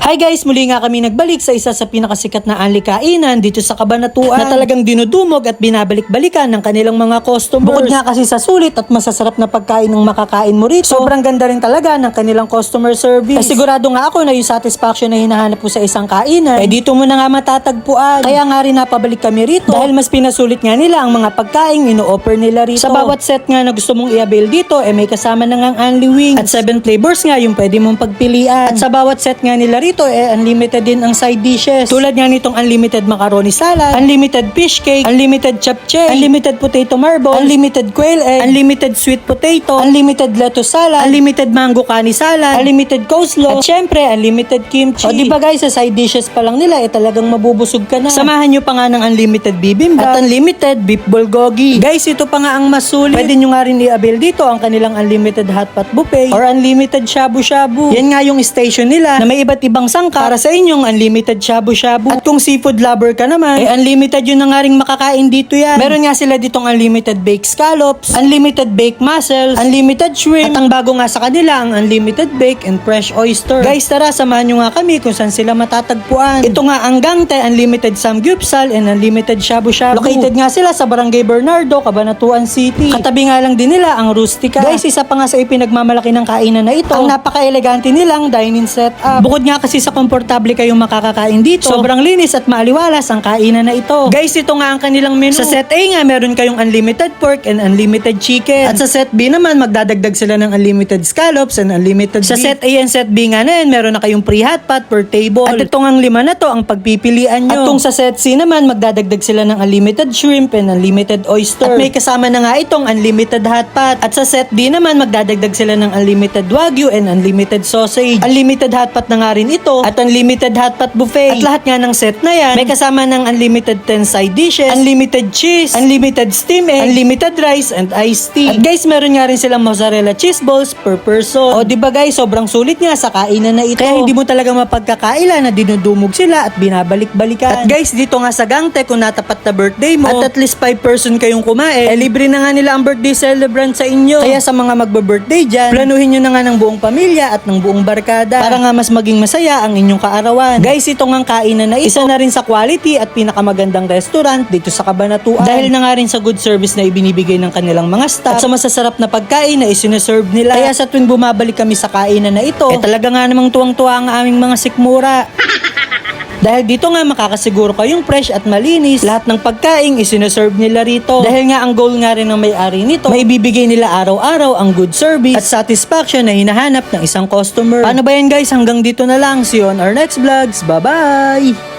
Hi guys, muli nga kami nagbalik sa isa sa pinakasikat na anli kainan dito sa Cabanatuan na talagang dinudumog at binabalik-balikan ng kanilang mga customers. Bukod nga kasi sa sulit at masasarap na pagkain ng makakain mo rito, sobrang ganda rin talaga ng kanilang customer service. Sigurado nga ako na yung satisfaction na hinahanap po sa isang kainan, dito mo na nga matatagpuan. Kaya nga rin napabalik kami rito dahil mas pinasulit nga nila ang mga pagkain ino-offer nila rito. Sa bawat set nga na gusto mong i-avail dito, may kasama na nga ang only wings. At 7 flavors nga yung pwede mong pagpilian. At sa bawat set nga nila rito, unlimited din ang side dishes. Tulad nga nitong unlimited macaroni salad, unlimited fish cake, unlimited japchae, unlimited potato marble, unlimited quail egg, unlimited sweet potato, unlimited lettuce salad, unlimited mango kani salad, unlimited coleslaw, at syempre, unlimited kimchi. O diba guys, sa side dishes pa lang nila, talagang mabubusog ka na. Samahan nyo pa nga ng unlimited bibimbap at unlimited beef bulgogi. Guys, ito pa nga ang masulit. Pwede nyo nga rin i-avail dito ang kanilang unlimited hotpot buffet or unlimited shabu-shabu. Yan nga yung station nila na may iba't ibang sangka para sa inyong unlimited shabu-shabu. At kung seafood lover ka naman, unlimited yun na nga rin makakain dito yan. Meron nga sila ditong unlimited baked scallops, unlimited baked mussels, unlimited shrimp, at ang bago nga sa kanila, ang unlimited bake and fresh oyster. Guys, tara, samahan nyo nga kami kung saan sila matatagpuan. Ito nga ang Gangte, unlimited samgyupsal, and unlimited shabu-shabu. Located nga sila sa Barangay Bernardo, Cabanatuan City. Katabi nga lang din nila ang Rustica. Guys, isa pa nga sa ipinagmamalaki ng kainan na ito, ang napaka-elegante nilang dining setup. Bukod nga kasi sa komportable kayong makakakain dito, sobrang linis at maaliwalas ang kainan na ito. Guys, ito nga ang kanilang menu. Sa set A nga, meron kayong unlimited pork and unlimited chicken. At sa set B naman, magdadagdag sila ng unlimited scallops and unlimited beef. Sa set A and set B nga na yan, meron na kayong free hotpot per table. At itong ang lima na to, ang pagpipilian nyo. At kung sa set C naman, magdadagdag sila ng unlimited shrimp and unlimited oyster. At may kasama na nga itong unlimited hotpot. At sa set D naman, magdadagdag sila ng unlimited wagyu and unlimited sausage. Unlimited hotpot na nga rin ito at unlimited hotpot buffet. At lahat nga ng set na yan, may kasama ng unlimited 10 side dishes, unlimited cheese, unlimited steam egg, unlimited rice, and iced tea. At guys, meron nga rin silang mozzarella cheese balls per person. O diba guys, sobrang sulit nga sa kainan na ito. Kaya hindi mo talaga mapagkakaila na dinudumog sila at binabalik-balikan. At guys, dito nga sa Gangte, kung natapat na birthday mo at least 5 person kayong kumain, libre na nga nila ang birthday celebrant sa inyo. Kaya sa mga magbe-birthday dyan, planuhin nyo na nga ng buong pamilya at ng buong barkada para nga mas maging masaya ang inyong kaarawan. Guys, ito nga kainan na ito, isa na rin sa quality at pinakamagandang restaurant dito sa Cabanatuan. Dahil na nga rin sa good service na ibinibigay ng kanilang mga staff at sa masasarap na pagkain na isineserve nila. Kaya sa tuwing bumabalik kami sa kainan na ito, talaga nga namang tuwang-tuwa ang aming mga sikmura. Dahil dito nga makakasiguro kayong fresh at malinis lahat ng pagkain isineserve nila rito. Dahil nga ang goal nga rin ng may-ari nito, maibibigay nila araw-araw ang good service at satisfaction na hinahanap ng isang customer. Paano ba yan guys? Hanggang dito na lang. See you on our next vlogs. Bye-bye!